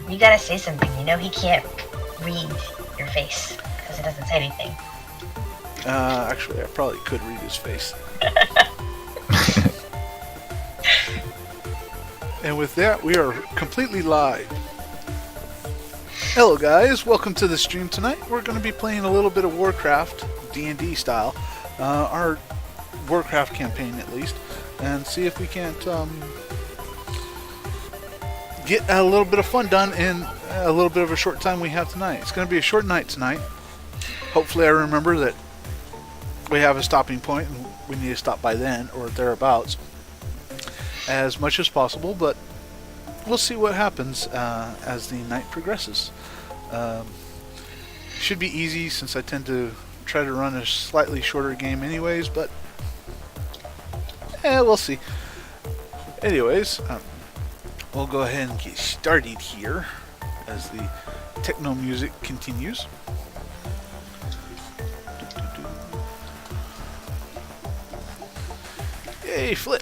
You gotta say something. You know he can't read your face because it doesn't say anything. Actually, I probably could read his face. And with that, we are completely live. Hello guys, welcome to the stream tonight. We're going to be playing a little bit of Warcraft, D&D style, our Warcraft campaign at least, and see if we can't get a little bit of fun done in a little bit of a short time we have tonight. It's going to be a short night tonight. Hopefully I remember that we have a stopping point and we need to stop by then or thereabouts as much as possible, but we'll see what happens as the night progresses. Should be easy since I tend to try to run a slightly shorter game anyways, but we'll see. Anyways, we'll go ahead and get started here as the techno music continues. Yay, flip!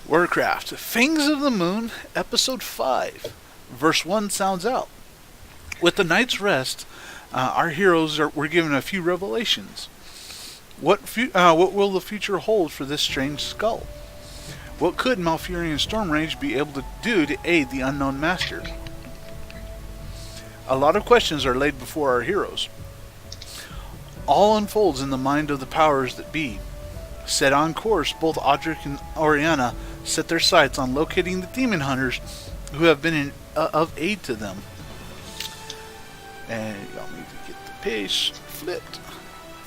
Warcraft, Fangs of the Moon, Episode 5, Verse 1 sounds out. With the night's rest, our heroes were given a few revelations. What will the future hold for this strange skull? What could Malfurion Stormrage be able to do to aid the unknown master? A lot of questions are laid before our heroes. All unfolds in the mind of the powers that be. Set on course, both Audric and Oriana set their sights on locating the demon hunters who have been of aid to them. And y'all need to get the page flipped.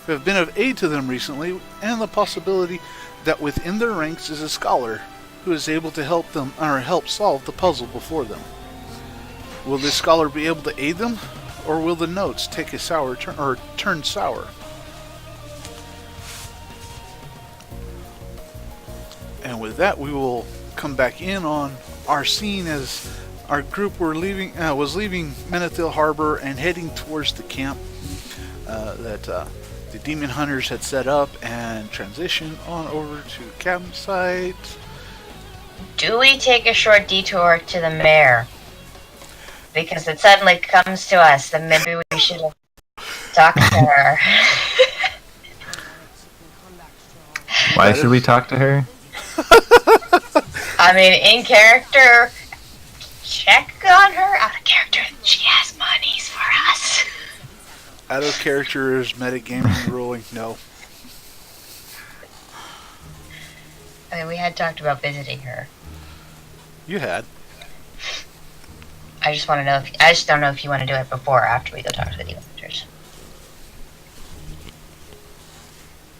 Who have been of aid to them recently, and the possibility that within their ranks is a scholar who is able to help them or help solve the puzzle before them. Will this scholar be able to aid them, or will the notes take a sour turn or turn sour? And with that, we will come back in on our scene as our group was leaving Menethil Harbor and heading towards the camp that the demon hunters had set up, and transition on over to campsite. Do we take a short detour to the mayor? Because it suddenly comes to us that maybe we should have talked to her. Why should we talk to her? I mean, in character, check on her. Out of character, she has monies for us. Out of character is metagaming ruling. No. I mean, we had talked about visiting her. You had. I just want to know. I just don't know if you want to do it before or after we go talk to the demon hunters.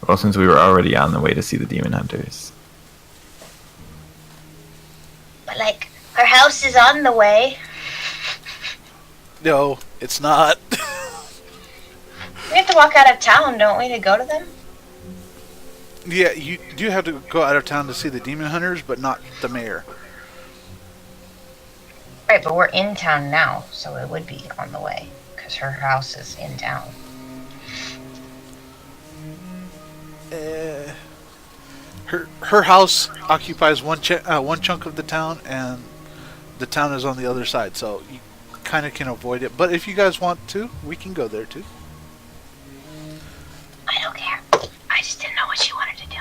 Well, since we were already on the way to see the demon hunters. But like, her house is on the way. No, it's not. We have to walk out of town, don't we, to go to them? Yeah, you do have to go out of town to see the demon hunters, but not the mayor. Right, but we're in town now, so it would be on the way, because her house is in town. Her house occupies one chunk of the town, and the town is on the other side, so you kind of can avoid it. But if you guys want to, we can go there too. I don't care. I just didn't know what she wanted to do.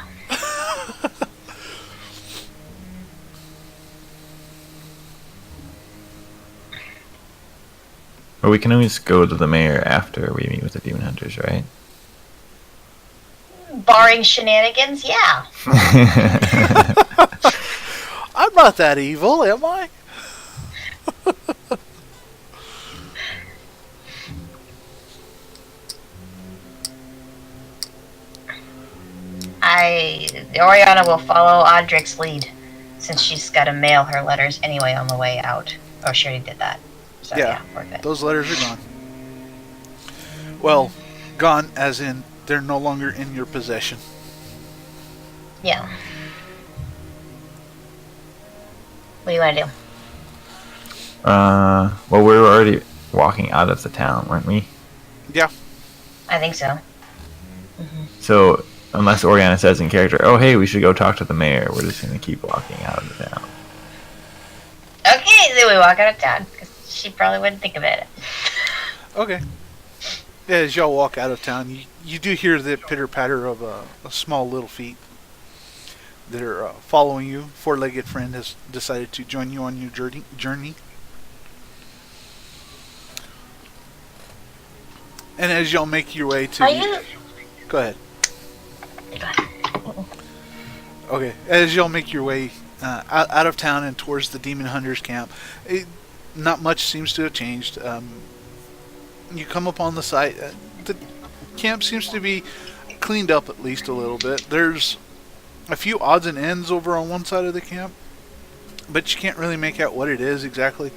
Well, we can always go to the mayor after we meet with the demon hunters, right? Barring shenanigans, yeah. I'm not that evil, am I? Oriana will follow Audric's lead, since she's got to mail her letters anyway on the way out. Oh, she already did that. So yeah, we're good. Those letters are gone. Well, gone as in they're no longer in your possession. Yeah. What do you want to do? Well, we were already walking out of the town, weren't we? Yeah. I think so. So, unless Oriana says in character, oh, hey, we should go talk to the mayor, we're just going to keep walking out of the town. Okay, usually we walk out of town because she probably wouldn't think about it. Okay. Yeah, as y'all walk out of town, you do hear the pitter-patter of a small little feet that are following you. Four-legged friend has decided to join you on your journey. And as y'all make your way to... Are you... Go ahead. Okay, as y'all make your way out of town and towards the Demon Hunters camp, not much seems to have changed. You come upon the site. The camp seems to be cleaned up at least a little bit. There's a few odds and ends over on one side of the camp, but you can't really make out what it is exactly.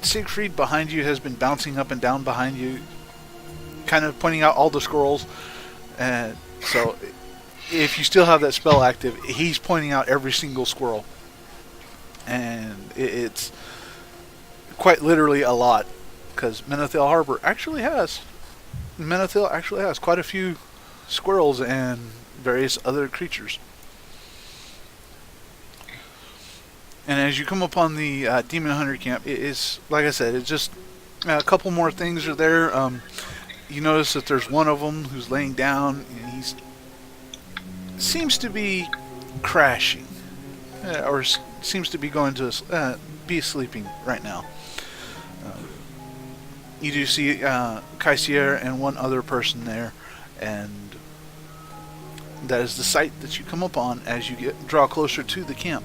Siegfried behind you has been bouncing up and down behind you, kind of pointing out all the squirrels. And so if you still have that spell active, he's pointing out every single squirrel. And it's quite literally a lot, because Menethil Harbor actually has quite a few squirrels and various other creatures. And as you come upon the Demon Hunter camp, it is, like I said, it's just a couple more things are there. You notice that there's one of them who's laying down, and he's seems to be crashing, or seems to be going to be sleeping right now. You do see Kaisier and one other person there, and that is the site that you come upon as you draw closer to the camp.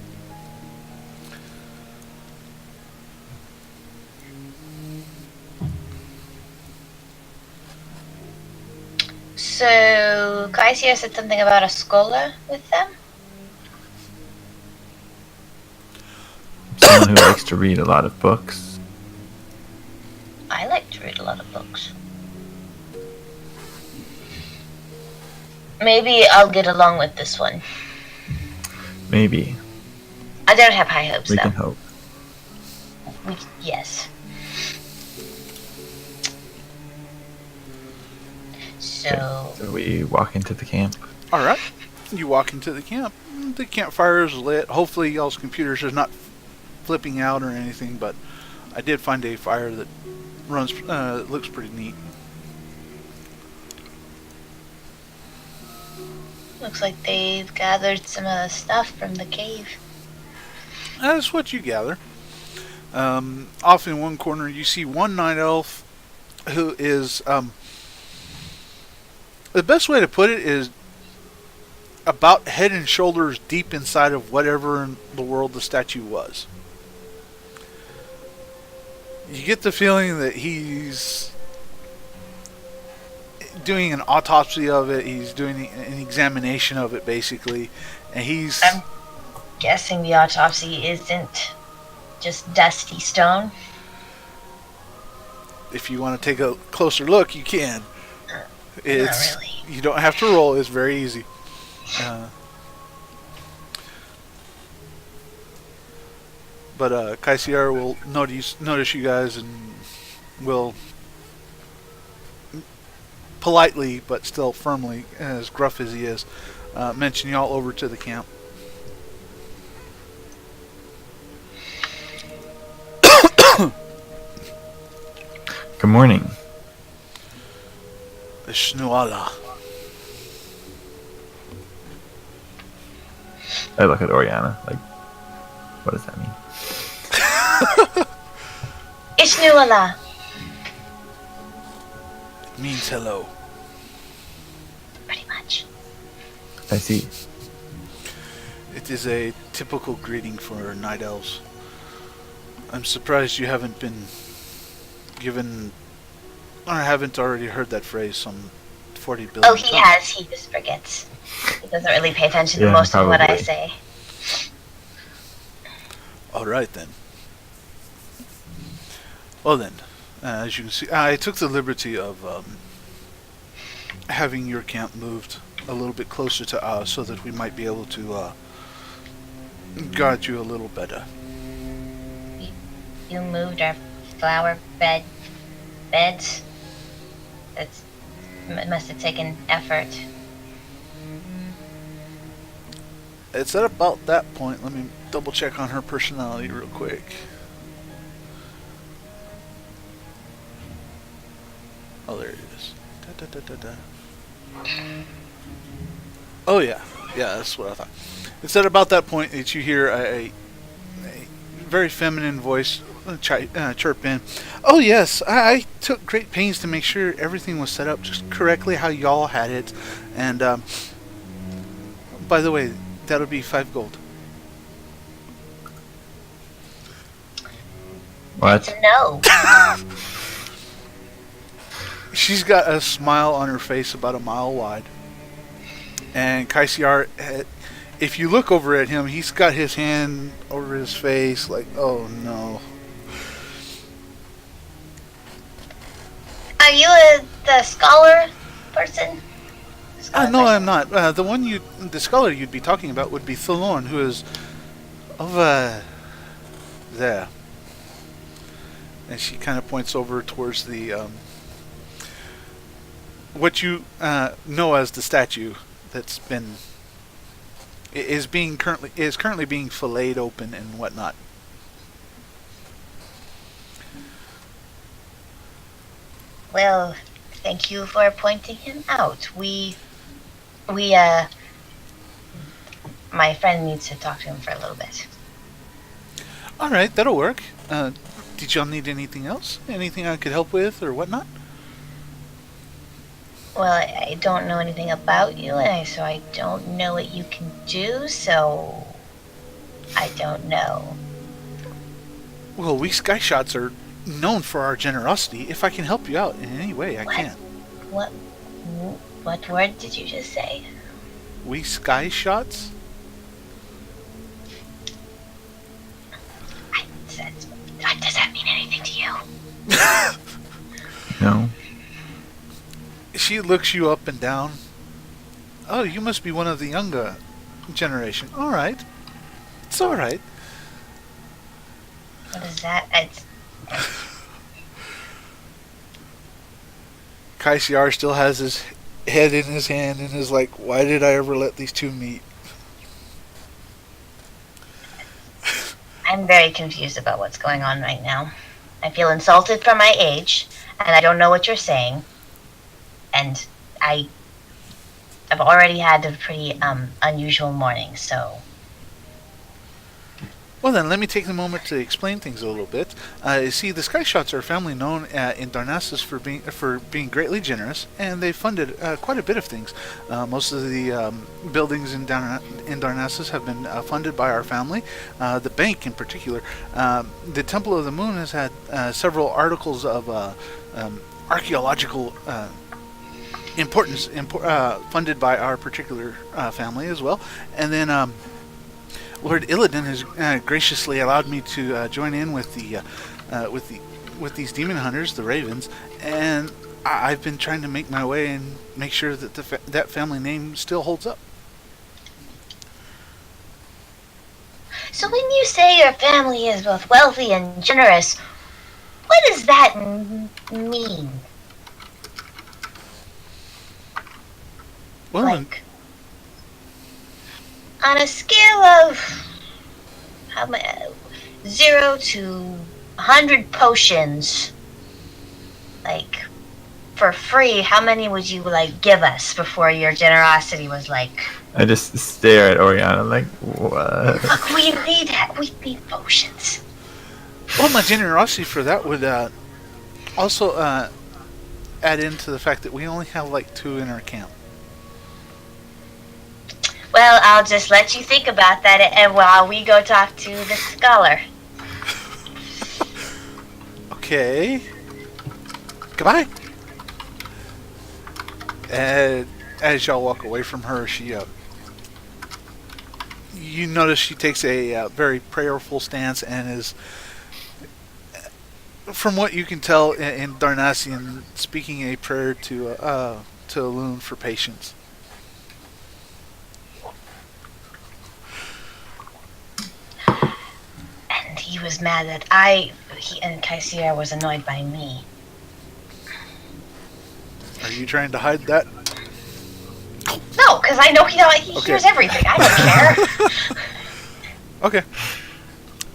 So, Kaisia said something about a scholar with them? Someone who likes to read a lot of books. I like to read a lot of books. Maybe I'll get along with this one. Maybe. I don't have high hopes, We though. can hope. Yes. So we walk into the camp. Alright. You walk into the camp. The campfire is lit. Hopefully y'all's computers are not flipping out or anything, but I did find a fire that runs looks pretty neat. Looks like they've gathered some of the stuff from the cave. That's what you gather. Off in one corner you see one night elf who is the best way to put it is about head and shoulders deep inside of whatever in the world the statue was. You get the feeling that he's doing an autopsy of it. He's doing an examination of it, basically. And he's... I'm guessing the autopsy isn't just dusty stone. If you want to take a closer look, you can. It's, Not really. You don't have to roll. It's very easy. But Kaisiar will notice you guys and will politely, but still firmly, as gruff as he is, mention y'all over to the camp. Good morning. Shnuala. I look at Oriana, like, what does that mean? Ishnuala. It means hello. Pretty much. I see. It is a typical greeting for night elves. I'm surprised you haven't been given, or haven't already heard that phrase some 40 billion Oh, he times. has. He just forgets. He doesn't really pay attention to Yeah, most of what I probably. say. Alright then. Well then, as you can see, I took the liberty of having your camp moved a little bit closer to us so that we might be able to guard you a little better. You moved our flower beds. It must have taken effort. It's at about that point. Let me double check on her personality real quick. Oh, there it is. Da, da, da, da, da. Oh, yeah. Yeah, that's what I thought. It's at about that point that you hear a very feminine voice chirp in. Oh, yes, I took great pains to make sure everything was set up just correctly how y'all had it. And, by the way, that'll be 5 gold. What? No. She's got a smile on her face about a mile wide. And Kaisiar, if you look over at him, he's got his hand over his face like, oh no. Are you the scholar person? No, I'm not. The scholar you'd be talking about would be Thalorn, who is over there. And she kind of points over towards the what you know as the statue that's been is currently being filleted open and whatnot. Well, thank you for pointing him out. My friend needs to talk to him for a little bit. All right, that'll work. Did y'all need anything else? Anything I could help with or whatnot? Well, I don't know anything about you, so I don't know what you can do, so I don't know. Well, we Sky Shots are known for our generosity. If I can help you out in any way, I can. What word did you just say? We Sky Shots? Does that mean anything to you? No. She looks you up and down. Oh, you must be one of the younger generation. All right. It's all right. What is that? Kaisiar still has his head in his hand and is like, why did I ever let these two meet? I'm very confused about what's going on right now. I feel insulted for my age, and I don't know what you're saying. And I've already had a pretty unusual morning, so... Well then, let me take a moment to explain things a little bit. You see, the Sky Shots are a family known in Darnassus for being greatly generous, and they funded quite a bit of things. Most of the buildings in Darnassus have been funded by our family. The bank, in particular, the Temple of the Moon has had several articles of archaeological importance funded by our particular family as well, and then. Lord Illidan has graciously allowed me to join in with these demon hunters, the Ravens, and I've been trying to make my way and make sure that that family name still holds up. So when you say your family is both wealthy and generous, what does that mean? Well, like, on a scale of 0 to 100 potions, like, for free, how many would you, like, give us before your generosity was like... I just stare at Oriana like, what? Look, we need potions. Well, my generosity for that would also add into the fact that we only have, like, 2 in our camp. Well, I'll just let you think about that, and while we go talk to the scholar. Okay. Goodbye. And as y'all walk away from her, you notice she takes a very prayerful stance and is, from what you can tell in Darnassian, speaking a prayer to Elune for patience. He was mad that he and Kaisiar was annoyed by me. Are you trying to hide that? No, because I know he hears everything. I don't care. Okay.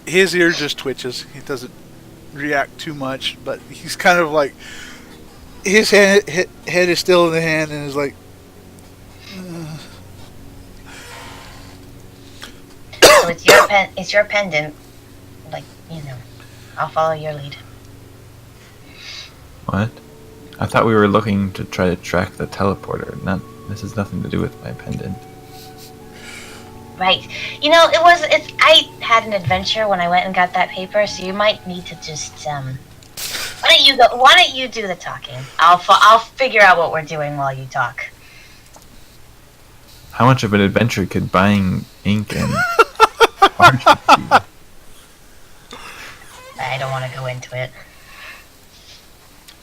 his ear just twitches. He doesn't react too much, but he's kind of like his head is still in the hand and is like. So it's your pendant. Like, I'll follow your lead. What? I thought we were looking to try to track the teleporter. This has nothing to do with my pendant. Right. I had an adventure when I went and got that paper, so you might need to just, why don't you do the talking? I'll figure out what we're doing while you talk. How much of an adventure could buying ink and parchment be? I don't want to go into it.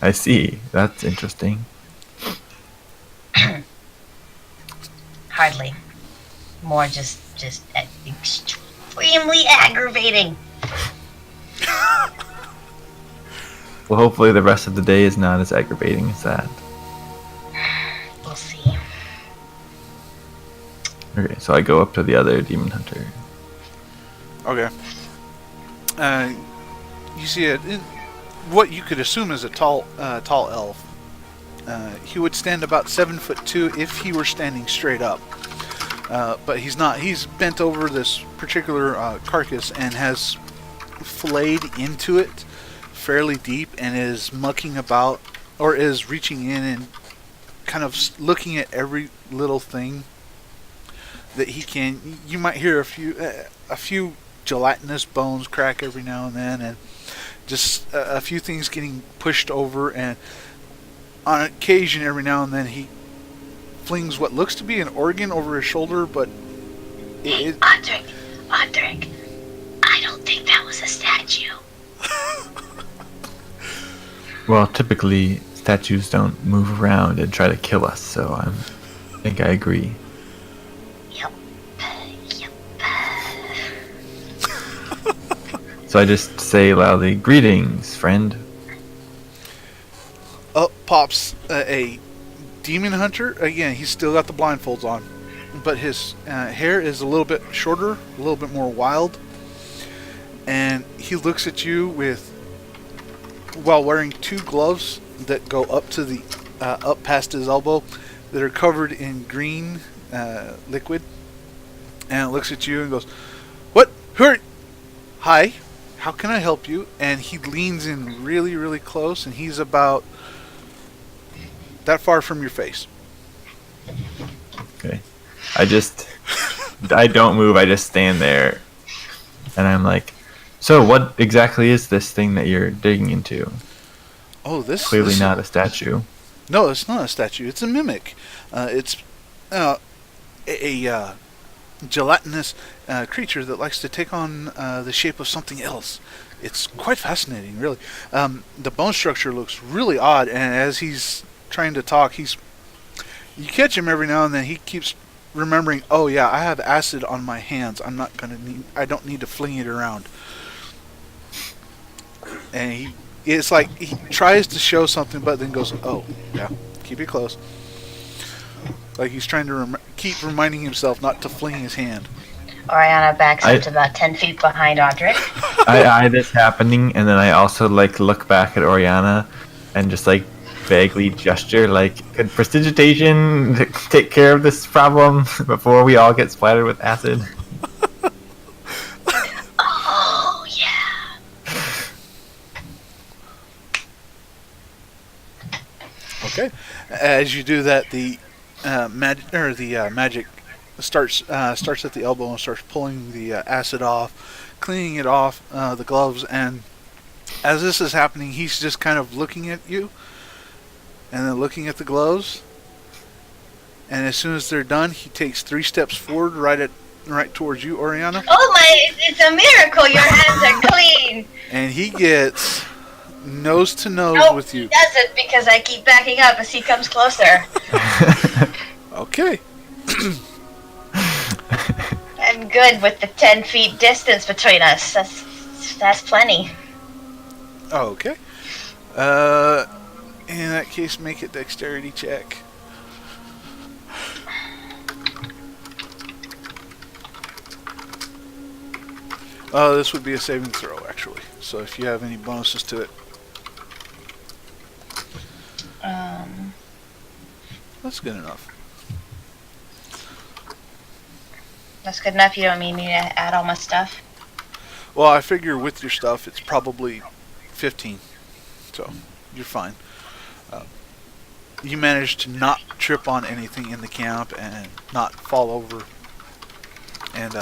I see. That's interesting. Hardly. More just extremely aggravating. Well, hopefully the rest of the day is not as aggravating as that. We'll see. Okay, so I go up to the other demon hunter. Okay. You see what you could assume is a tall elf. He would stand about 7'2" if he were standing straight up. But he's not. He's bent over this particular carcass and has flayed into it fairly deep and is mucking about, or is reaching in and kind of looking at every little thing that he can. You might hear a few gelatinous bones crack every now and then, and just a few things getting pushed over, and on occasion, every now and then, he flings what looks to be an organ over his shoulder, but Audric, I don't think that was a statue. Well, typically statues don't move around and try to kill us, so I think I agree. Yep. So I just say loudly, "Greetings, friend." Up pops a demon hunter. Again, he's still got the blindfolds on, but his hair is a little bit shorter, a little bit more wild, and he looks at you while wearing two gloves that go up to the up past his elbow, that are covered in green liquid, and looks at you and goes, "What? Hi, how can I help you?" And he leans in really, really close, and he's about that far from your face. Okay. I don't move, I just stand there. And I'm like, "So what exactly is this thing that you're digging into?" Oh, this Clearly not a statue. No, it's not a statue. It's a mimic. It's a gelatinous creature that likes to take on the shape of something else. It's quite fascinating, really. The bone structure looks really odd, and as he's trying to talk, you catch him every now and then. He keeps remembering, "Oh yeah, I have acid on my hands. I don't need to fling it around." And it's like he tries to show something, but then goes, "Oh yeah, keep it close." Like he's trying to keep reminding himself not to fling his hand. Oriana backs up to about 10 feet behind Audric. I eye this happening, and then I also look back at Oriana and just vaguely gesture, could prestidigitation take care of this problem before we all get splattered with acid? Oh yeah. Okay. As you do that, the magic starts at the elbow and starts pulling the acid off, cleaning it off the gloves, and as this is happening, he's just kind of looking at you, and then looking at the gloves, and as soon as they're done, he takes 3 steps forward, right towards you, Oriana. Oh my! It's a miracle. Your hands are clean. And he gets nose to nose with you. He doesn't, because I keep backing up as he comes closer. Okay. I'm good with the 10 feet distance between us. That's plenty. Okay. In that case, make a dexterity check. This would be a saving throw, actually. So if you have any bonuses to it, that's good enough. That's good enough. You don't need me to add all my stuff. Well, I figure with your stuff, it's probably 15. So you're fine. You managed to not trip on anything in the camp and not fall over. And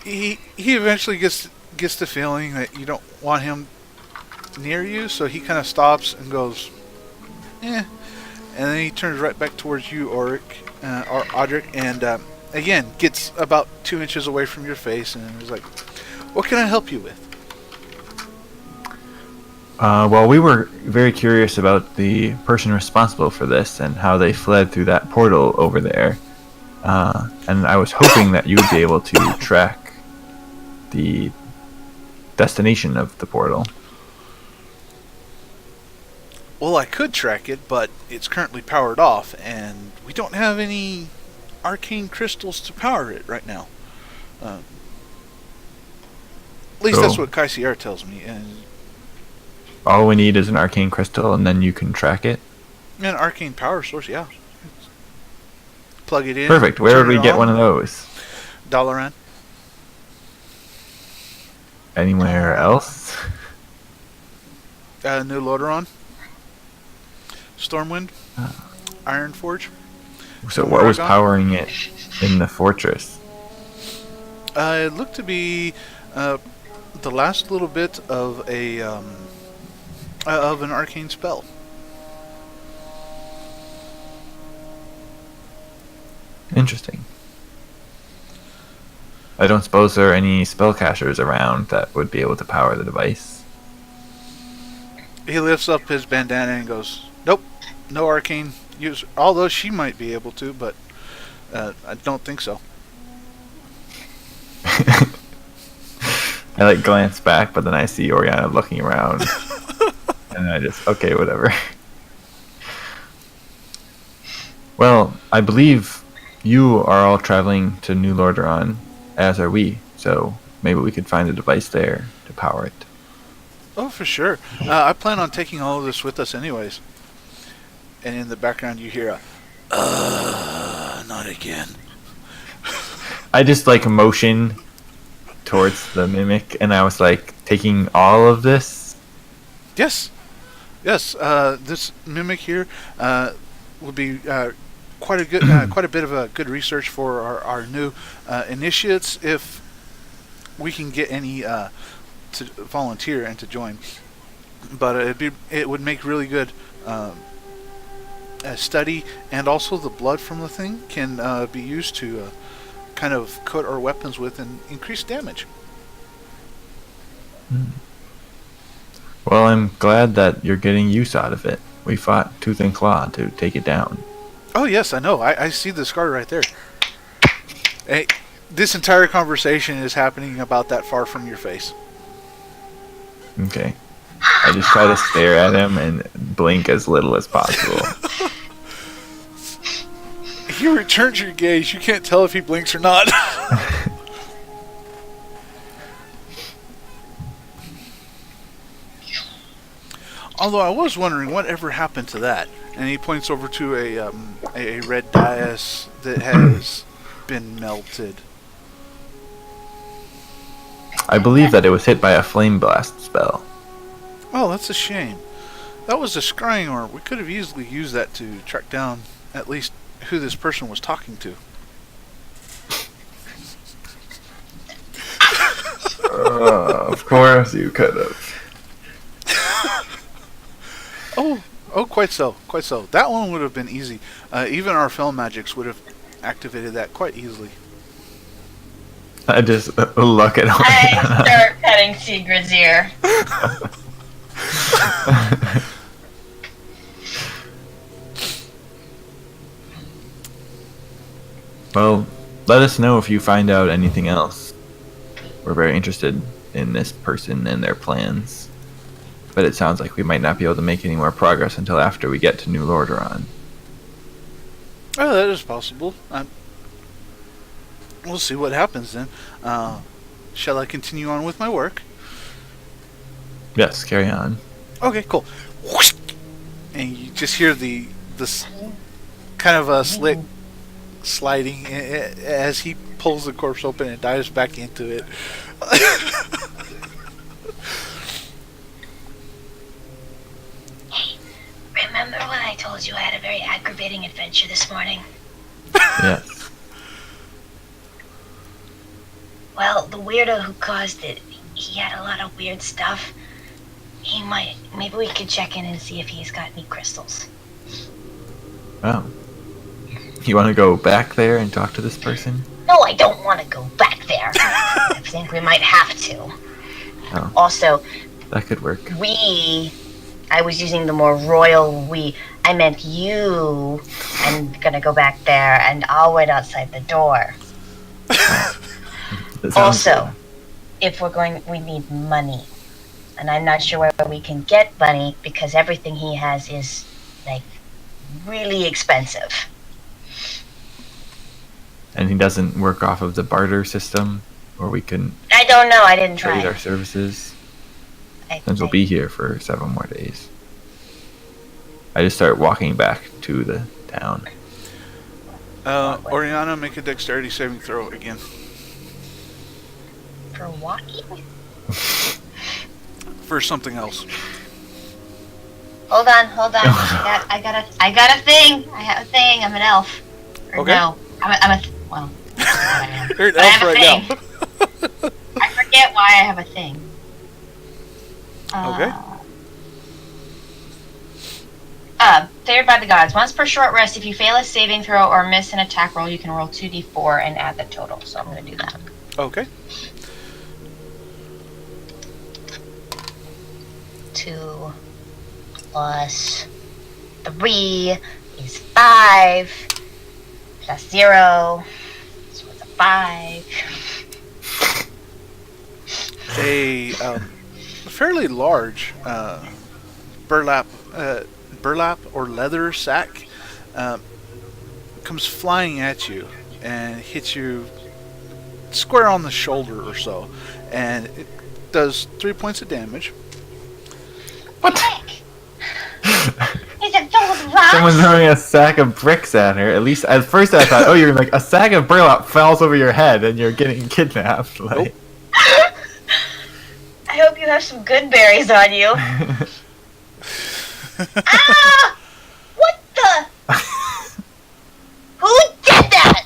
he eventually gets the feeling that you don't want him near you, so he kind of stops and goes, eh. And then he turns right back towards you, or Audric, and again gets about 2 inches away from your face, and is like, "What can I help you with?" Well, we were very curious about the person responsible for this and how they fled through that portal over there. And I was hoping that you would be able to track the destination of the portal. Well, I could track it, but it's currently powered off, and we don't have any arcane crystals to power it right now. At least that's what Kaisiar tells me. And all we need is an arcane crystal, and then you can track it? an arcane power source, yeah. Plug it in. Perfect. Where would turn we it get on. one of those? Dalaran. Anywhere else? New Loderon. Stormwind. Ironforge. So what was Aragon? powering it in the fortress? It looked to be the last little bit of an arcane spell. Interesting. I don't suppose there are any spellcasters around that would be able to power the device. He lifts up his bandana and goes, "Nope, no arcane use. Although she might be able to, but I don't think so." I glance back, but then I see Oriana looking around. And I just, okay, whatever. Well, I believe you are all traveling to New Lordaeron, as are we. So maybe we could find a device there to power it. Oh, for sure. I plan on taking all of this with us anyways. And in the background you hear not again. I just motion towards the mimic, and I was taking all of this. Yes. This mimic here would be quite a bit of a good research for our new initiates, if we can get any to volunteer and to join. But it would make really good study, and also the blood from the thing can be used to kind of coat our weapons with and increase damage. Well, I'm glad that you're getting use out of it. We fought tooth and claw to take it down. Oh yes, I know. I see the scar right there. Hey, this entire conversation is happening about that far from your face. Okay. I just try to stare at him and blink as little as possible. He returns your gaze. You can't tell if he blinks or not. Although I was wondering whatever happened to that. And he points over to a red dais that has been melted. I believe that it was hit by a flame blast spell. Oh, that's a shame. That was a scrying orb. We could have easily used that to track down at least who this person was talking to. Of course you could have. Oh, quite so. That one would have been easy. Even our film magics would have activated that quite easily. I just look at I start petting Sigrid's ear. Well, let us know if you find out anything else. We're very interested in this person and their plans. But it sounds like we might not be able to make any more progress until after we get to New Lordaeron. Oh, that is possible. We'll see what happens then. shall I continue on with my work? Yes, carry on. Okay, cool. Whoosh! And you just hear this kind of a slick sliding as he pulls the corpse open and dives back into it. Hey, remember when I told you I had a very aggravating adventure this morning? Yes. Well, the weirdo who caused it, he had a lot of weird stuff. Maybe we could check in and see if he's got any crystals. Oh. You want to go back there and talk to this person? No, I don't want to go back there. I think we might have to. Oh. Also, That could work. I was using the more royal we. I meant you. I'm gonna go back there and I'll wait outside the door. That sounds Also, good. if we're going, we need money. And I'm not sure where we can get money because everything he has is, like, really expensive. And he doesn't work off of the barter system, or we can I don't know, I didn't trade our try. services. I, Since we'll be here for several more days. I just start walking back to the town. Oriana, make a dexterity saving throw again. for walking? For something else. Hold on. I got a thing. I have a thing. I'm an elf. Or Okay. no, well, that's what I am. You're an But I elf have a right thing. now. I forget why I have a thing. Okay. Favored by the gods. Once per short rest, if you fail a saving throw or miss an attack roll, you can roll 2d4 and add the total. So I'm going to do that. Okay. 2 plus 3 is 5 plus 0. So it's a 5. A fairly large burlap or leather sack comes flying at you and hits you square on the shoulder or so, and it does 3 points of damage. What? Is it filled with rocks? Someone's throwing a sack of bricks at her. At least at first I thought, oh, you're like a sack of burlap falls over your head and you're getting kidnapped. Like, Nope. I hope you have some good berries on you. Ah! What the? Who did that?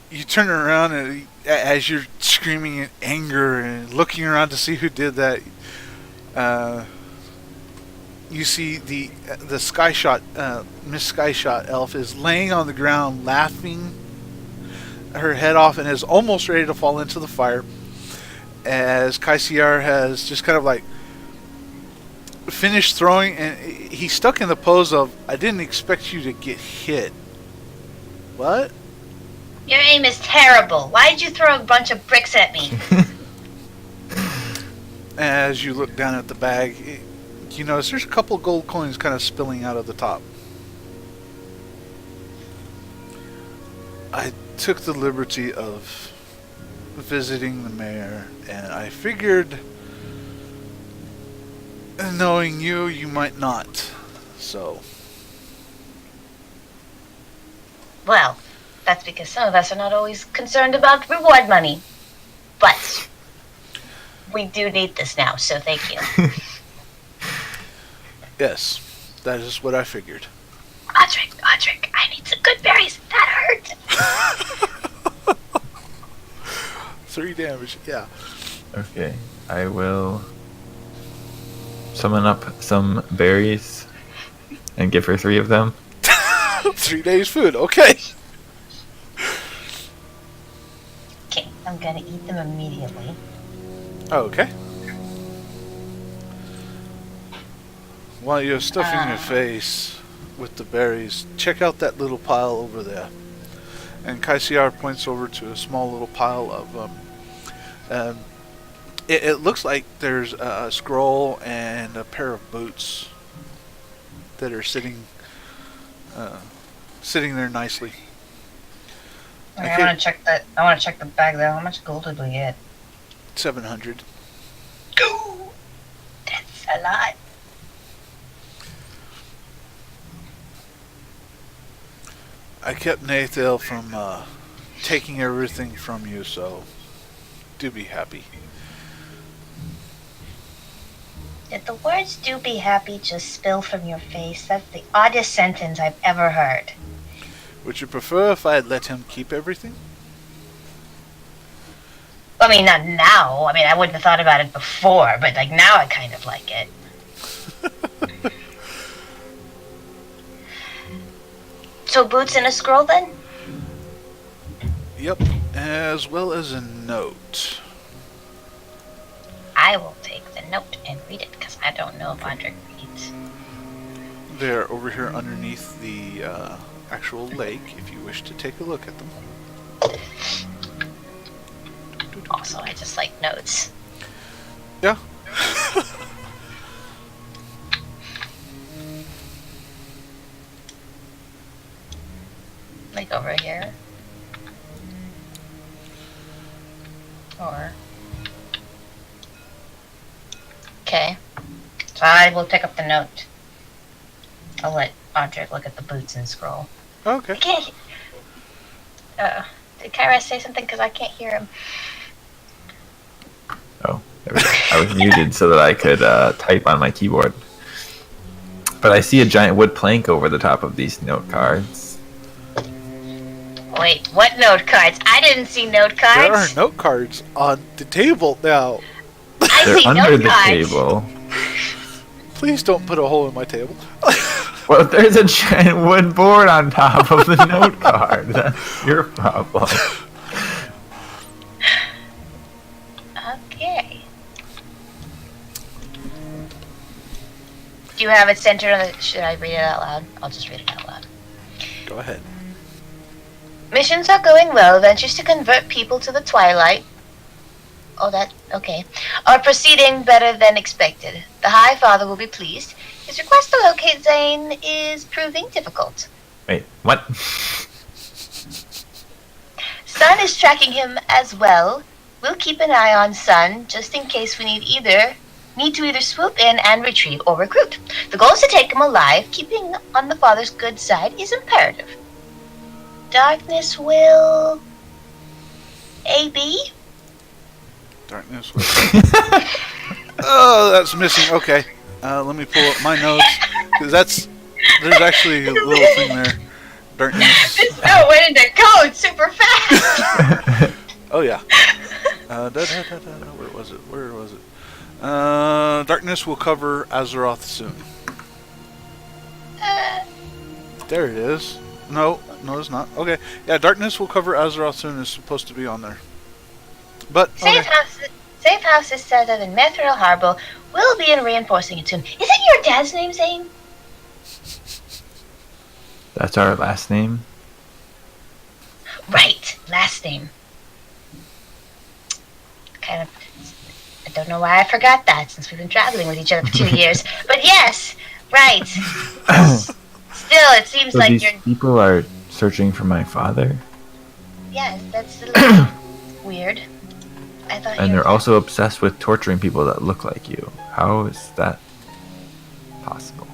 You turn around and as you're screaming in anger and looking around to see who did that, you see the Skyshot, Miss Skyshot elf is laying on the ground laughing her head off and is almost ready to fall into the fire, as Kaisiar has just kind of like finished throwing, and he's stuck in the pose of, I didn't expect you to get hit. What? Your aim is terrible. Why did you throw a bunch of bricks at me? As you look down at the bag, you notice there's a couple gold coins kind of spilling out of the top. I took the liberty of visiting the mayor, and I figured, knowing you, you might not. So, Well, that's because some of us are not always concerned about reward money. But we do need this now, so thank you. yes, that is what I figured. Audric, I need some good berries. That hurt. 3 damage, yeah. okay, I will summon up some berries and give her 3 of them. 3 days food, okay. Okay, I'm gonna eat them immediately. Okay. While you're stuffing your face with the berries, check out that little pile over there. And Kaisiar points over to a small little pile of, it looks like there's a scroll and a pair of boots that are sitting there nicely. Okay, I want to check that. I want to check the bag though. How much gold did we get? 700. That's a lot. I kept Nathal from taking everything from you, so do be happy. Did the words "do be happy" just spill from your face? That's the oddest sentence I've ever heard. Would you prefer if I had let him keep everything? I mean, not now. I mean, I wouldn't have thought about it before, but like now I kind of like it. So boots and a scroll then? Yep, as well as a note. I will take the note and read it because I don't know if Audric reads. They're over here underneath the actual lake, if you wish to take a look at them. Also, I just like notes. Yeah. Like over here. Or... Okay. So I will pick up the note. I'll let Audric look at the boots and scroll. Okay. I can't... did Kairos say something? Because I can't hear him. Oh, there we go. I was muted so that I could type on my keyboard. But I see a giant wood plank over the top of these note cards. Wait, what note cards? I didn't see note cards. There are note cards on the table now. I They're see under note the cards. table. Please don't put a hole in my table. Well, there's a giant wood board on top of the note card. That's your problem. Okay. Do you have it centered on the... Should I read it out loud? I'll just read it out loud. Go ahead. Missions are going well. Ventures to convert people to the Twilight. Oh, that... Okay. Are proceeding better than expected. The High Father will be pleased. His request to locate Zane is proving difficult. Wait, what? Sun is tracking him as well. We'll keep an eye on Sun, just in case we need to either swoop in and retrieve or recruit. The goal is to take him alive. Keeping on the Father's good side is imperative. Darkness will... AB? Darkness. Oh, that's missing. Okay. Let me pull up my notes. Because there's actually a little thing there. Darkness. This note went into code super fast! Oh, yeah. Where was it? Darkness will cover Azeroth soon. There it is. No, it's not. Okay. Yeah, Darkness will cover Azeroth soon is supposed to be on there. But, okay. Safe house is set up in Mithril Harbor. We'll be in reinforcing it soon. Isn't your dad's name Zane? That's our last name? Right, last name. Kind of... I don't know why I forgot that since we've been traveling with each other for 2 years. But yes, right. Still, it seems So like these you're... people are searching for my father? Yes, that's a little weird. I thought And you they're were... also obsessed with torturing people that look like you. How is that possible?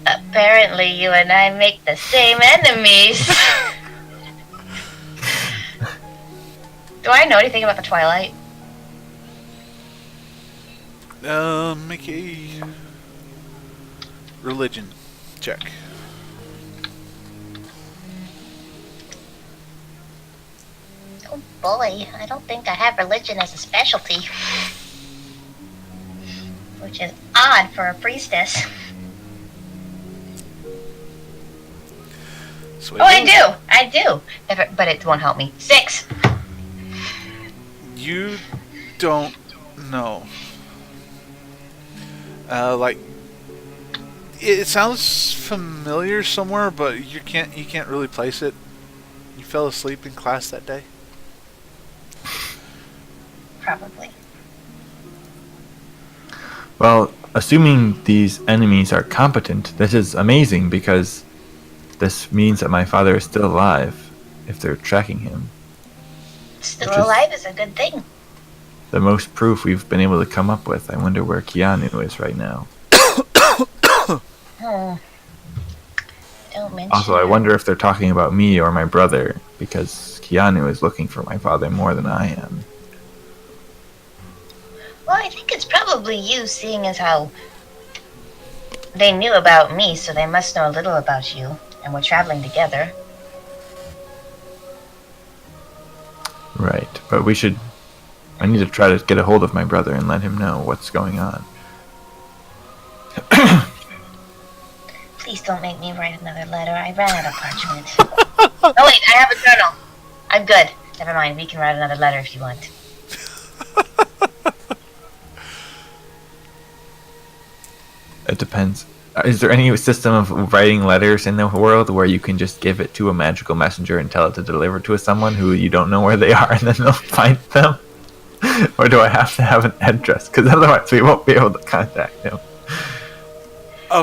Apparently you and I make the same enemies. Do I know anything about the Twilight? Make a religion check. Oh boy, I don't think I have religion as a specialty. Which is odd for a priestess. Sweet. Oh, I do. But it won't help me. 6. You don't know. It sounds familiar somewhere, but you can't really place it. You fell asleep in class that day. Probably. Well, assuming these enemies are competent, this is amazing because this means that my father is still alive. if they're tracking him. Still Which is- alive is a good thing. The most proof we've been able to come up with. I wonder where Keanu is right now. Hmm. Don't mention Also, I it. wonder if they're talking about me or my brother, because Keanu is looking for my father more than I am. Well, I think it's probably you, seeing as how they knew about me, so they must know a little about you, and we're traveling together. Right, but I need to try to get a hold of my brother and let him know what's going on. Please don't make me write another letter. I ran out of parchment. Oh wait, I have a journal. I'm good. Never mind, we can write another letter if you want. It depends. Is there any system of writing letters in the world where you can just give it to a magical messenger and tell it to deliver to someone who you don't know where they are and then they'll find them? Or do I have to have an address? Because otherwise we won't be able to contact them.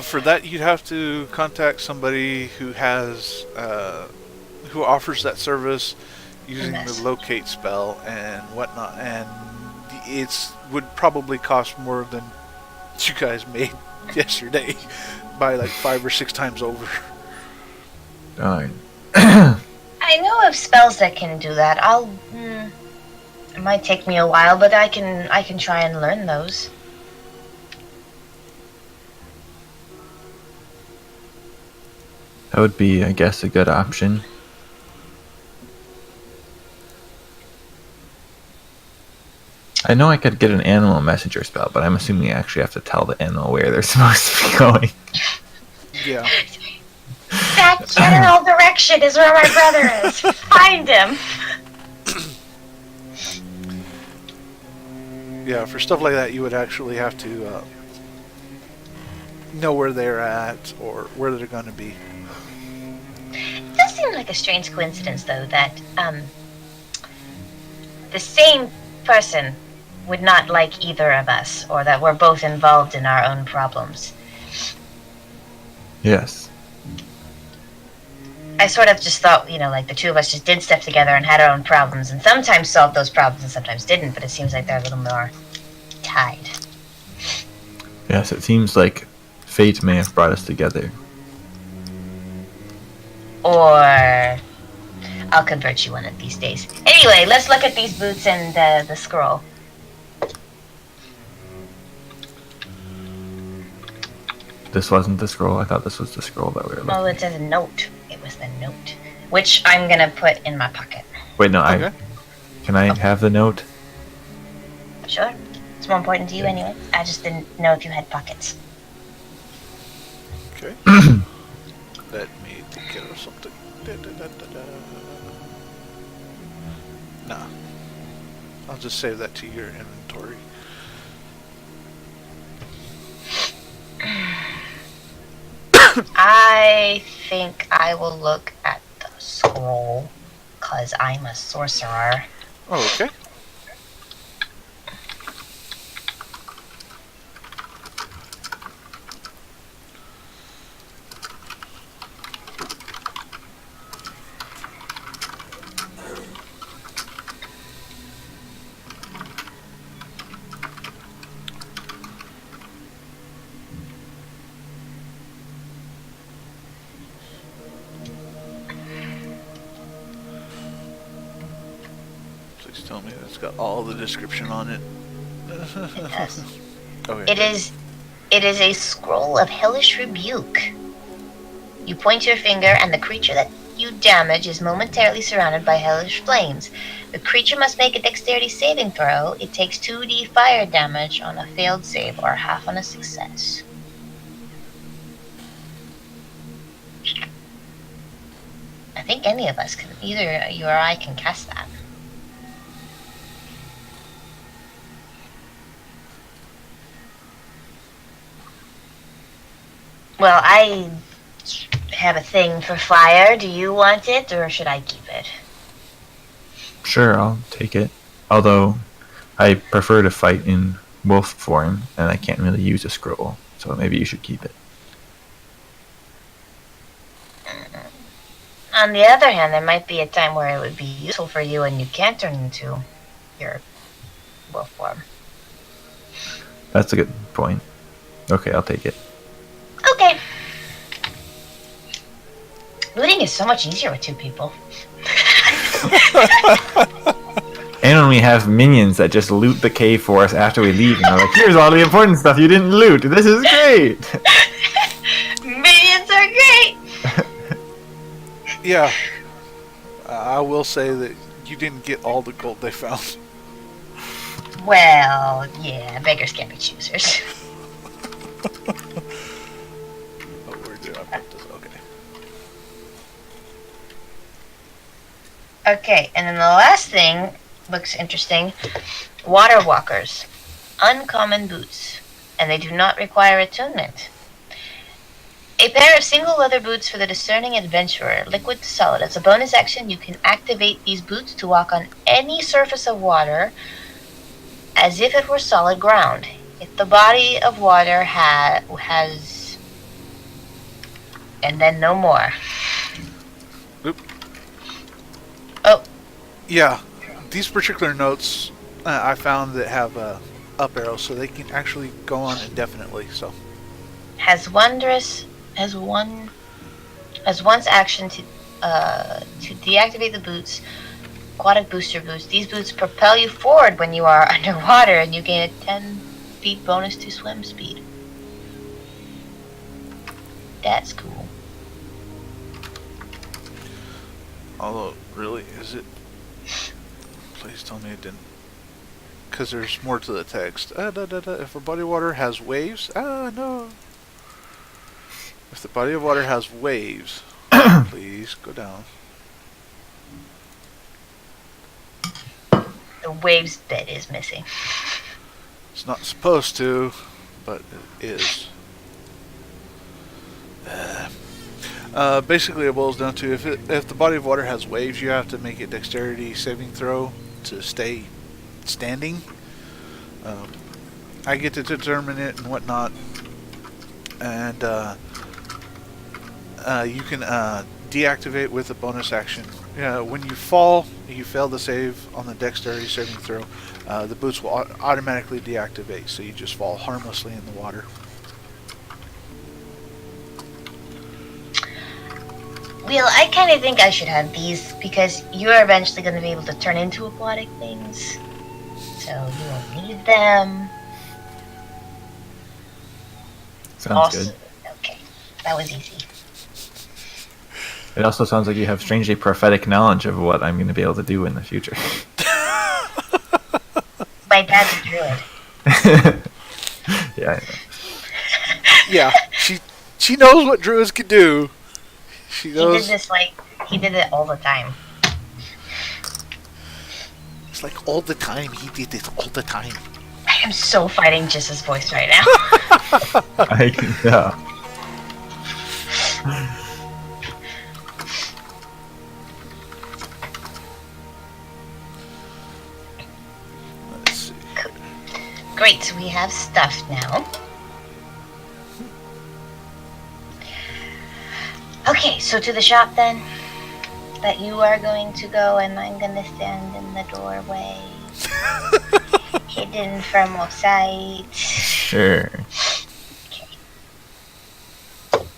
For that, you'd have to contact somebody who has, who offers that service using the locate spell and whatnot, and it would probably cost more than you guys made yesterday by like 5 or 6 times over. Darn. I know of spells that can do that. It might take me a while, but I can try and learn those. That would be, I guess, a good option. I know I could get an animal messenger spell, but I'm assuming I actually have to tell the animal where they're supposed to be going. Yeah. That general direction is where my brother is. Find him. Yeah, for stuff like that, you would actually have to know where they're at or where they're going to be. It does seem like a strange coincidence, though, that the same person would not like either of us, or that we're both involved in our own problems. Yes. I sort of just thought, like the two of us just did stuff together and had our own problems, and sometimes solved those problems and sometimes didn't, but it seems like they're a little more tied. Yes, it seems like fate may have brought us together. Or I'll convert you one of these days. Anyway, let's look at these boots and the scroll. This wasn't the scroll. I thought this was the scroll that we were looking Oh, it says a note. It was the note, which I'm gonna put in my pocket. Wait, no, Okay. Can I have the note? Sure. It's more important to you anyway. I just didn't know if you had pockets. Okay. Let me take care of something. Nah. I'll just save that to your inventory. I think I will look at the scroll, because I'm a sorcerer. Oh, okay. Please tell me that's got all the description on it. It does. Okay. It is a scroll of hellish rebuke. You point your finger, and the creature that you damage is momentarily surrounded by hellish flames. The creature must make a dexterity saving throw. It takes 2d fire damage on a failed save or half on a success. I think any of us can, either you or I can cast that. Well, I have a thing for fire. Do you want it, or should I keep it? Sure, I'll take it. Although, I prefer to fight in wolf form, and I can't really use a scroll, so maybe you should keep it. On the other hand, there might be a time where it would be useful for you and you can't turn into your wolf form. That's a good point. Okay, I'll take it. Okay. Looting is so much easier with two people. And when we have minions that just loot the cave for us after we leave, and they're like, here's all the important stuff you didn't loot. This is great. Minions are great! Yeah. I will say that you didn't get all the gold they found. Well, yeah, beggars can't be choosers. Oh, where did I put this? Okay. Okay, and then the last thing looks interesting. Water walkers. Uncommon boots. And they do not require attunement. A pair of single leather boots for the discerning adventurer, liquid to solid. As a bonus action, you can activate these boots to walk on any surface of water as if it were solid ground. If the body of water has... and then no more. Oop. Oh. Yeah, these particular notes I found that have up arrows, so they can actually go on indefinitely. So Has once action to deactivate the boots. Aquatic booster boots. These boots propel you forward when you are underwater, and you gain a 10 feet bonus to swim speed. That's cool. although, really, is it? Please tell me it didn't. Because there's more to the text. If a body of water has waves, no. If the body of water has waves, please go down. The waves bit is missing. It's not supposed to, but it is. Basically, it boils down to if the body of water has waves, you have to make a dexterity saving throw to stay standing. I get to determine it and whatnot, and you can deactivate with a bonus action. When you fall, you fail the save on the dexterity saving throw. The boots will automatically deactivate, so you just fall harmlessly in the water. Well, I kind of think I should have these because you're eventually going to be able to turn into aquatic things. So you won't need them. Sounds good. Okay, that was easy. It also sounds like you have strangely prophetic knowledge of what I'm going to be able to do in the future. My dad's a druid. Yeah, I know. Yeah, she knows what druids can do. She He knows. did this he did it all the time. It's like all the time. He did this all the time. I am so fighting Jiss's voice right now. I can tell. Let's see. Great, so we have stuff now. Okay, so to the shop then. That you are going to go and I'm going to stand in the doorway. Hidden from all sight. Sure. Okay.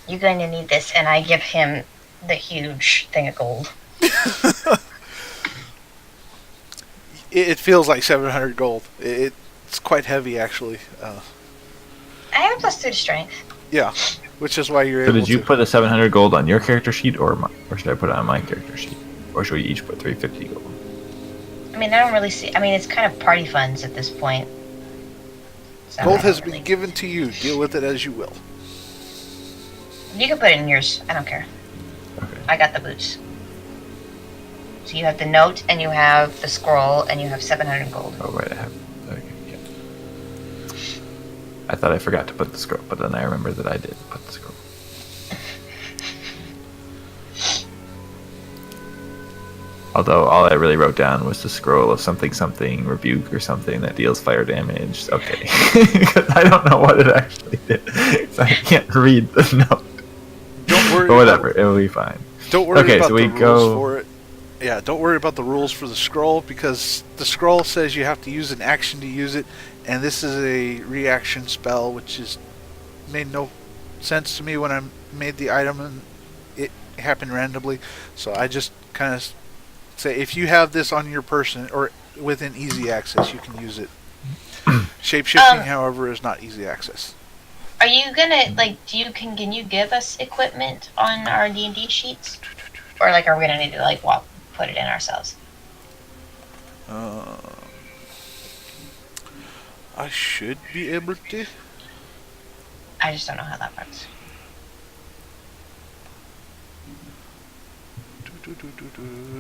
You're going to need this, and I give him the huge thing of gold. It feels like 700 gold. It's quite heavy, actually. I have a +2 to strength. Yeah, which is why you're So able did you to. put the 700 gold on your character sheet, or should I put it on my character sheet? Or should we each put 350 gold? I mean, I don't really see... I mean, it's kind of party funds at this point. So Gold I has don't been really- given to you. Deal with it as you will. You can put it in yours. I don't care. Okay. I got the boots. So you have the note, and you have the scroll, and you have 700 gold. Oh, right, I have. Okay, yeah. I thought I forgot to put the scroll, but then I remembered that I did put the scroll. Although all I really wrote down was the scroll of something rebuke or something that deals fire damage. Okay. 'Cause I don't know what it actually did. So I can't read the note. Don't worry. But whatever, it will be fine. Don't worry Okay, about so the we rules go- for it. Yeah, don't worry about the rules for the scroll, because the scroll says you have to use an action to use it, and this is a reaction spell, which is made no sense to me when I made the item and it happened randomly. So I just kind of say, if you have this on your person or within easy access, you can use it. Shapeshifting, however, is not easy access. Are you gonna can you give us equipment on our D&D sheets, or like are we gonna need to like put it in ourselves? I should be able to. I just don't know how that works.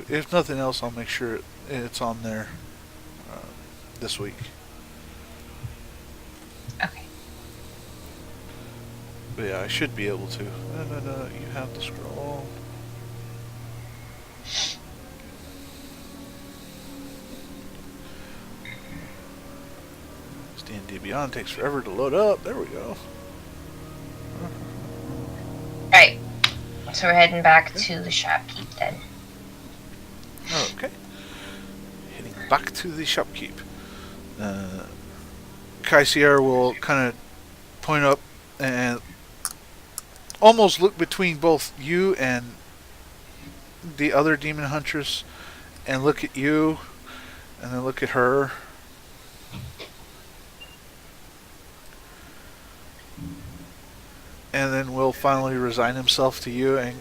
If nothing else, I'll make sure it's on there this week. Okay. But yeah, I should be able to. No, you have the scroll. D&D Beyond takes forever to load up. There we go. Alright. So we're heading back to the shopkeep then. Okay. Heading back to the shopkeep. Kaisier will kind of point up and almost look between both you and the other demon huntress, and look at you, and then look at her. And then will finally resign himself to you and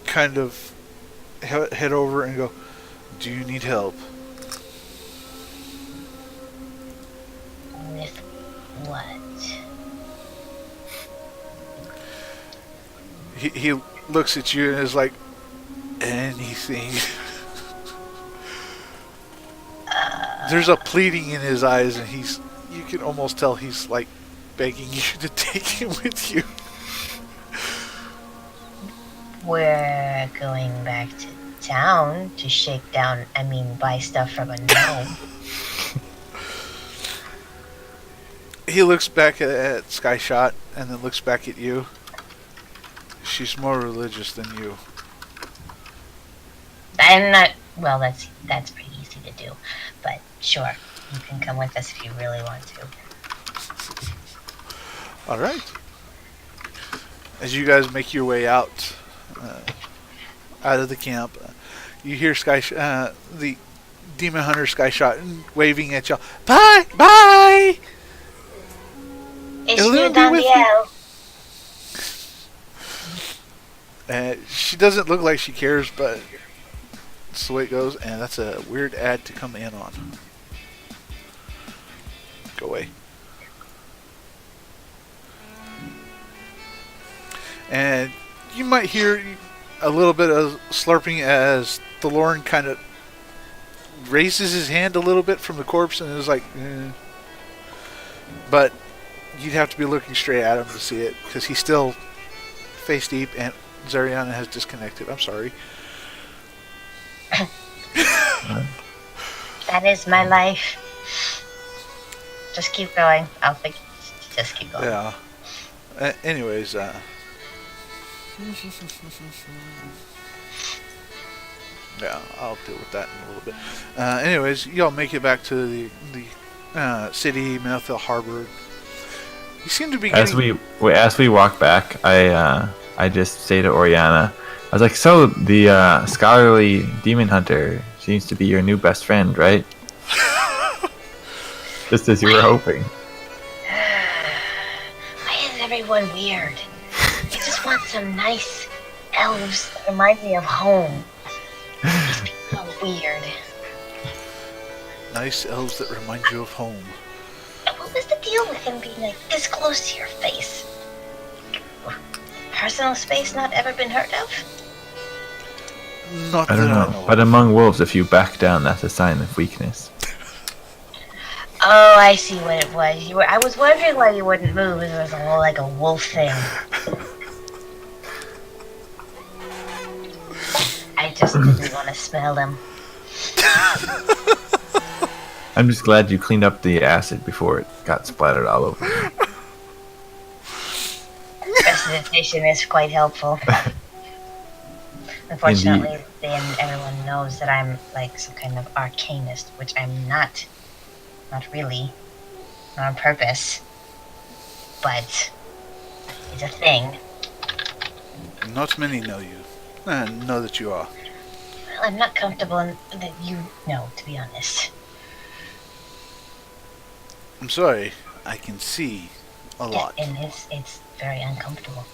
kind of head over and go, "Do you need help?" With what? He looks at you and is like, "Anything." There's a pleading in his eyes, and you can almost tell he's like begging you to take him with you. We're going back to town to buy stuff from a gnome. He looks back at Skyshot and then looks back at you. She's more religious than you. I'm not. Well, that's pretty easy to do, but sure, you can come with us if you really want to. All right. As you guys make your way out of the camp, you hear the demon hunter Skyshot waving at y'all. Bye, bye. It's It'll you, be with Danielle. She doesn't look like she cares, but that's the way it goes, and that's a weird ad to come in on. Go away. And you might hear a little bit of slurping as the Lorn kind of raises his hand a little bit from the corpse and is like, But you'd have to be looking straight at him to see it, because he's still face deep and Zariana has disconnected. I'm sorry. That is my life. Just keep going. Just keep going. Yeah. Anyways, yeah, I'll deal with that in a little bit. Anyways, y'all make it back to the city, Malfurion Harbor. You seem to be getting... As we walk back, I just say to Oriana, I was like, "So the scholarly demon hunter seems to be your new best friend, right?" Just as you were hoping. Why is everyone weird? I just want some nice elves that remind me of home. These people are weird. Nice elves that remind you of home. What was the deal with him being like this close to your face? Personal space not ever been heard of? Not I don't that know, but among wolves, if you back down, that's a sign of weakness. Oh, I see what it was. I was wondering why you wouldn't move. It was all like a wolf thing. I just didn't want to smell them. I'm just glad you cleaned up the acid before it got splattered all over me. Prestidigitation is quite helpful. Unfortunately, then everyone knows that I'm like some kind of arcanist, which I'm not. Not really. Not on purpose. But it's a thing. Not many know you. Know that you are. Well, I'm not comfortable in that you know, to be honest. I'm sorry. I can see a lot. And it's very uncomfortable.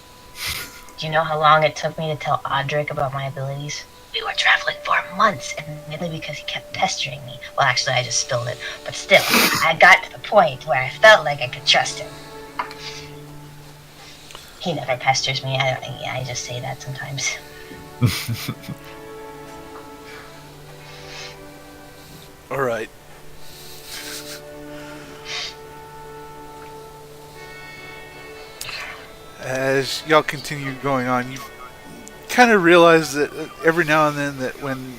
Do you know how long it took me to tell Audric about my abilities? We were traveling for months, admittedly because he kept pestering me. Well, actually, I just spilled it. But still, I got to the point where I felt like I could trust him. He never pesters me. I just say that sometimes. All right. As y'all continue going on, you kind of realize that every now and then that when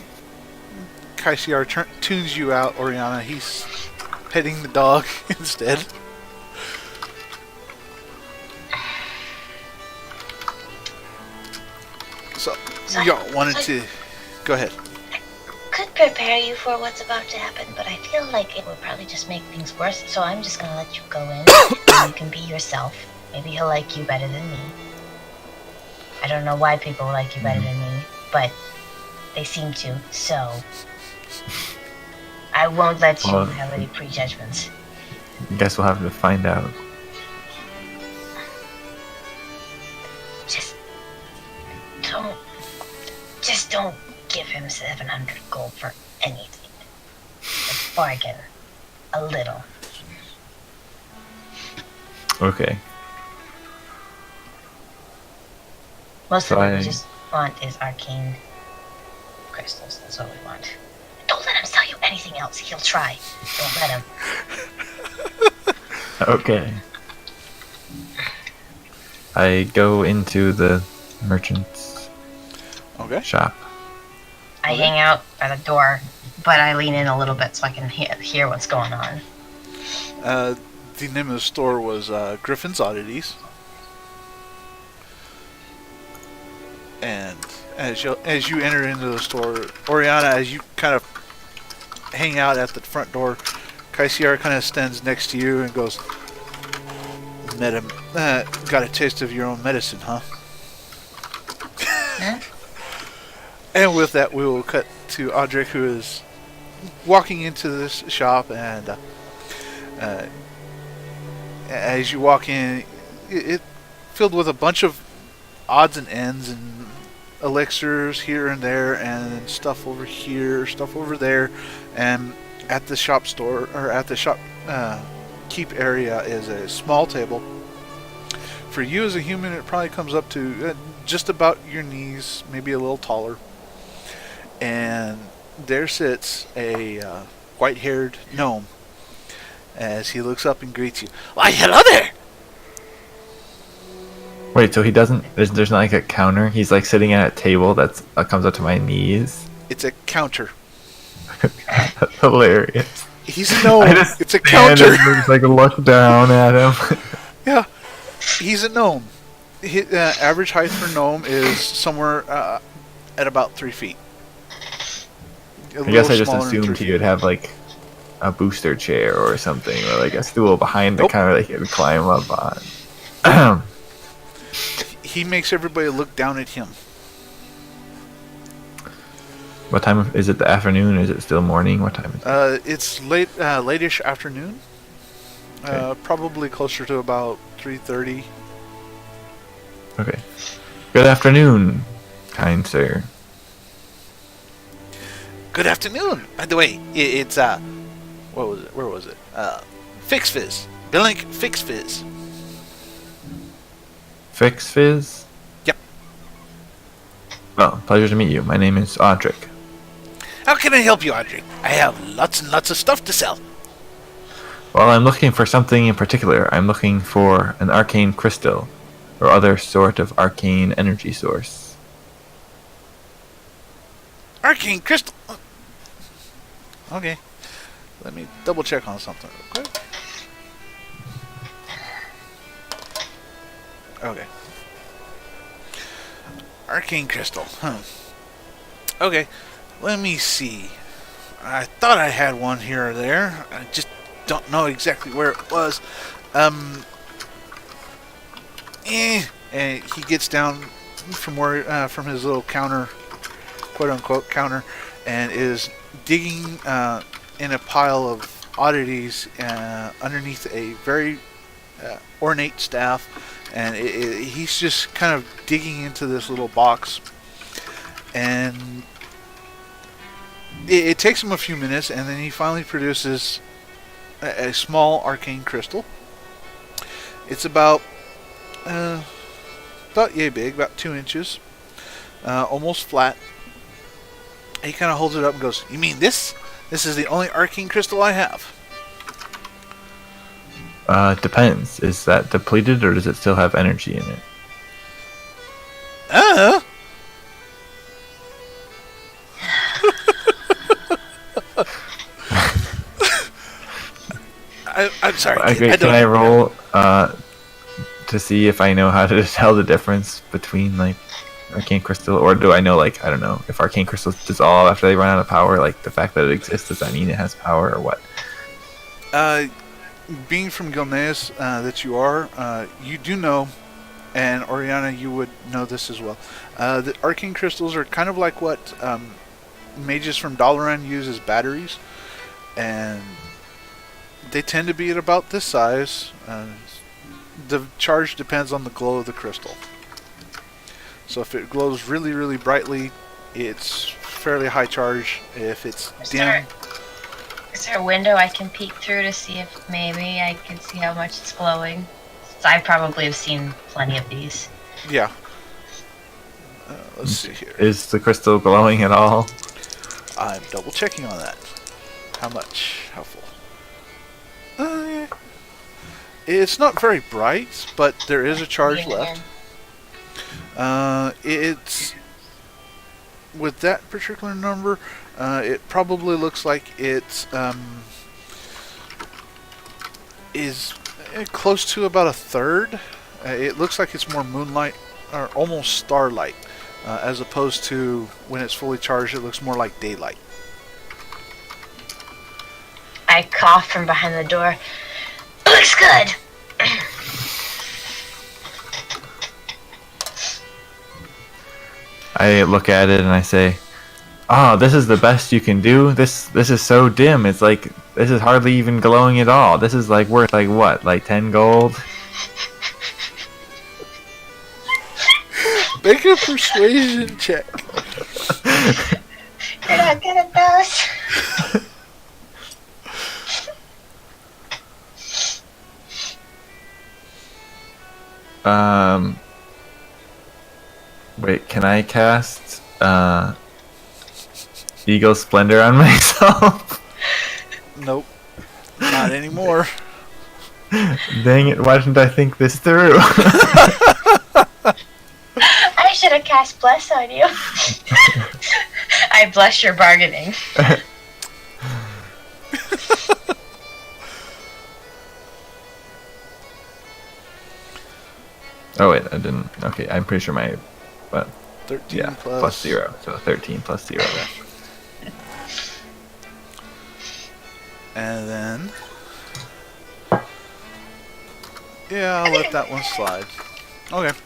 Kaisiar tunes you out, Oriana, he's petting the dog instead. So y'all wanted to go ahead. Could prepare you for what's about to happen, but I feel like it would probably just make things worse, so I'm just gonna let you go in and you can be yourself. Maybe he'll like you better than me. I don't know why people like you better than me, but they seem to, so I won't let you have any prejudgments. Guess we'll have to find out. Just don't give him 700 gold for anything. A bargain. A little. Okay. Most of what we just want is arcane crystals. That's what we want. Don't let him sell you anything else. He'll try. Don't let him. Okay. I go into the merchant's shop. I hang out by the door, but I lean in a little bit so I can hear what's going on. The name of the store was Griffin's Oddities. And as you enter into the store, Oriana, as you kind of hang out at the front door, Kaisiar kind of stands next to you and goes, got a taste of your own medicine, huh? Huh? And with that, we will cut to Audric, who is walking into this shop, and as you walk in, it filled with a bunch of odds and ends and elixirs here and there, and stuff over here, stuff over there, and at the shop store, or at the shop keep area, is a small table. For you as a human, it probably comes up to just about your knees, maybe a little taller. And there sits a white-haired gnome as he looks up and greets you. Why, hello there! Wait, so he doesn't... There's not like a counter? He's like sitting at a table that comes up to my knees? It's a counter. That's hilarious. He's a gnome. It's a counter. Just like look down at him. Yeah, he's a gnome. His, average height for gnome is somewhere at about 3 feet. I guess I just assumed he would have like a booster chair or something, or like a stool behind the counter that he could climb up on. He makes everybody look down at him. What time is it? The afternoon? Is it still morning? What time is it? It's late-ish afternoon. Okay. Probably closer to about 3:30. Okay. Good afternoon, kind sir. Good afternoon. By the way, it's what was it? Where was it? Fix Fizz. Billink Fix Fizz. Fix Fizz? Yep. Well, pleasure to meet you. My name is Audric. How can I help you, Audrey? I have lots and lots of stuff to sell. Well, I'm looking for something in particular. I'm looking for an arcane crystal or other sort of arcane energy source. Arcane crystal? Okay. Let me double check on something real quick. Okay. Arcane crystal. Okay, let me see. I thought I had one here or there. I just don't know exactly where it was. And he gets down from where from his little counter, quote unquote counter, and is digging in a pile of oddities underneath a very ornate staff, and he's just kind of digging into this little box, and it takes him a few minutes, and then he finally produces a small arcane crystal. It's about yay big, about 2 inches, almost flat. He kind of holds it up and goes, "You mean this? This is the only arcane crystal I have." Depends. Is that depleted or does it still have energy in it? I'm sorry. Okay, can I roll to see if I know how to tell the difference between like arcane crystal, or do I know, like, I don't know, if arcane crystals dissolve after they run out of power, like the fact that it exists, does that mean it has power or what? Being from Gilneas that you are, you do know, and Oriana, you would know this as well. The arcane crystals are kind of like what mages from Dalaran use as batteries, and they tend to be at about this size. The charge depends on the glow of the crystal. So if it glows really, really brightly, it's fairly high charge. If it's dim... Is there a window I can peek through to see if maybe I can see how much it's glowing? So I probably have seen plenty of these. Yeah. Let's see here. Is the crystal glowing at all? I'm double checking on that. How much? How full? It's not very bright, but there is a charge left. It's with that particular number. It probably looks like it is close to about a third. It looks like it's more moonlight or almost starlight, as opposed to when it's fully charged. It looks more like daylight. I cough from behind the door. Looks good. I look at it and I say, "Oh, this is the best you can do. This is so dim. It's like this is hardly even glowing at all. This is like worth like what, like 10 gold?" Make a persuasion check. You're not good at those. Wait, can I cast Eagle Splendor on myself? Nope. Not anymore. Dang it, why didn't I think this through? I should have cast Bless on you. I bless your bargaining. Oh wait, I didn't. Okay, I'm pretty sure my... But 13 yeah, plus 0. So 13 plus 0 then. And then... Yeah, I'll let that one slide. Okay.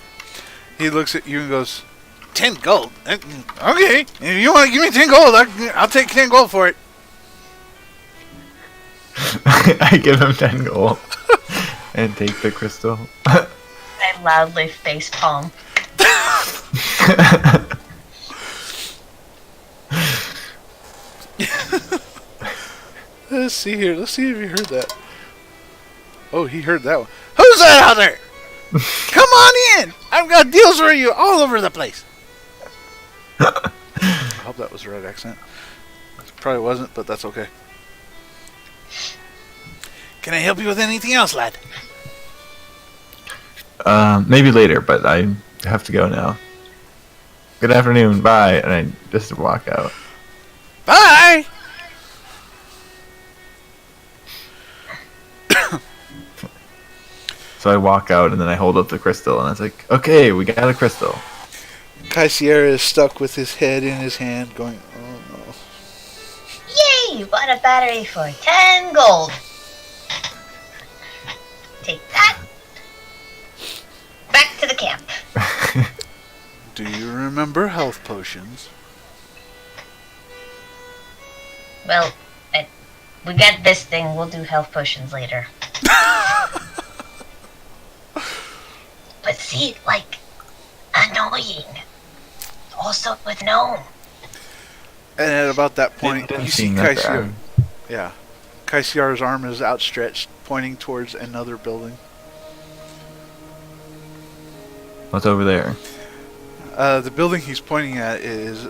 He looks at you and goes, 10 gold? Okay, if you want to give me 10 gold, I'll take 10 gold for it. I give him 10 gold and take the crystal. I loudly facepalm. Let's see here. Let's see if he heard that. Oh, he heard that one. Who's that out there? Come on in. I've got deals for you all over the place. I hope that was the right accent. It probably wasn't, but that's okay. Can I help you with anything else, lad? Maybe later, but I have to go now. Good afternoon, bye. And I just walk out. Bye! So I walk out and then I hold up the crystal and I was like, okay, we got a crystal. Kaisiera is stuck with his head in his hand, going, "Oh no!" Yay! Bought a battery for 10 gold. Take that. Back to the camp. Do you remember health potions? Well, we get this thing. We'll do health potions later. But see, like, annoying. Also with gnome. And at about that point, Didn't you see seem that Kaisiera. bad. Yeah, Kaisiara's arm is outstretched, pointing towards another building. What's over there? The building he's pointing at is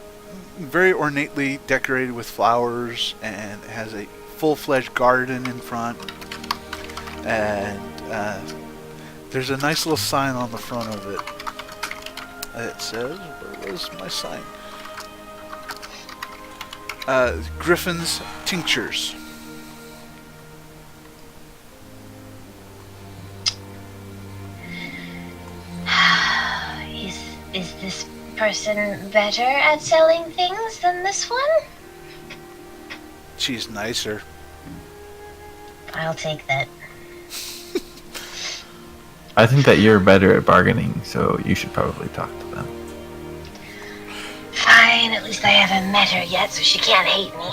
very ornately decorated with flowers and has a full-fledged garden in front. And there's a nice little sign on the front of it. It says, where was my sign? Griffin's Tinctures. Is this person better at selling things than this one? She's nicer. I'll take that. I think that you're better at bargaining, so you should probably talk to them. Fine, at least I haven't met her yet, so she can't hate me.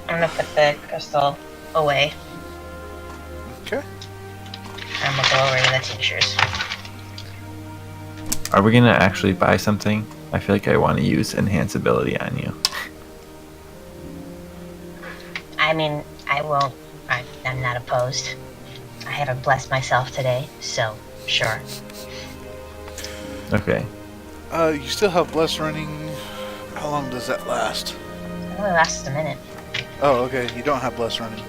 I'm gonna put the crystal away. Okay. I'm gonna go over to the tinctures. Are we gonna actually buy something? I feel like I want to use enhance ability on you. I mean, I won't. I'm not opposed. I haven't blessed myself today, so sure. Okay. You still have Bless running. How long does that last? It only lasts a minute. Oh, okay. You don't have Bless running.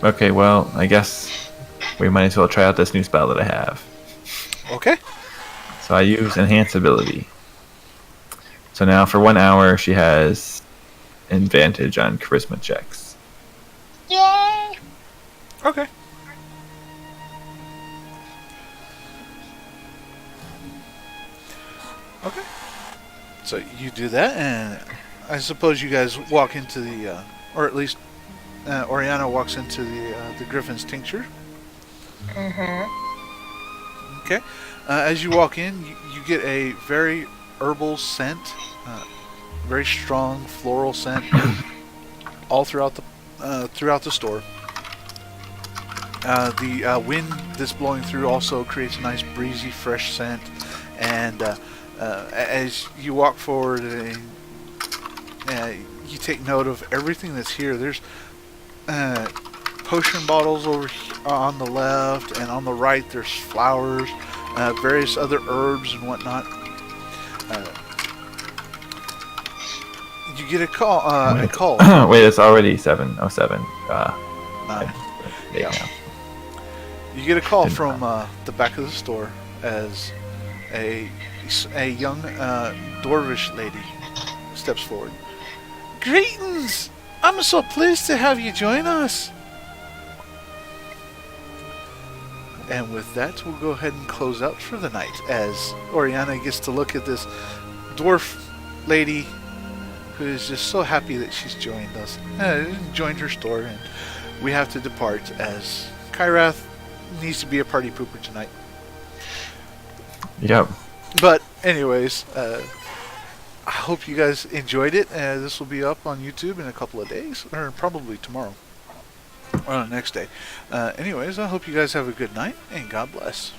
Okay, well, I guess we might as well try out this new spell that I have. Okay. So I use enhance ability. So now for 1 hour she has advantage on charisma checks. Yay! Okay. Okay. So you do that, and I suppose you guys walk into the, or at least Oriana walks into the Griffin's Tincture. Mm-hmm. Okay. As you walk in, you get a very herbal scent, very strong floral scent, all throughout the store. The wind that's blowing through also creates a nice breezy, fresh scent, and as you walk forward, you take note of everything that's here. There's potion bottles over on the left, and on the right there's flowers, various other herbs and whatnot. You get a call. Wait, it's already 7:07. Nine. Yeah. You get a call Didn't from the back of the store as a young dwarvish lady steps forward. Greetings! I'm so pleased to have you join us. And with that, we'll go ahead and close out for the night as Oriana gets to look at this dwarf lady who is just so happy that she's joined us, joined her store, and we have to depart as Kyrath needs to be a party pooper tonight. Yep. But anyways, I hope you guys enjoyed it. This will be up on YouTube in a couple of days, or probably tomorrow, or the next day. Anyways, I hope you guys have a good night, and God bless.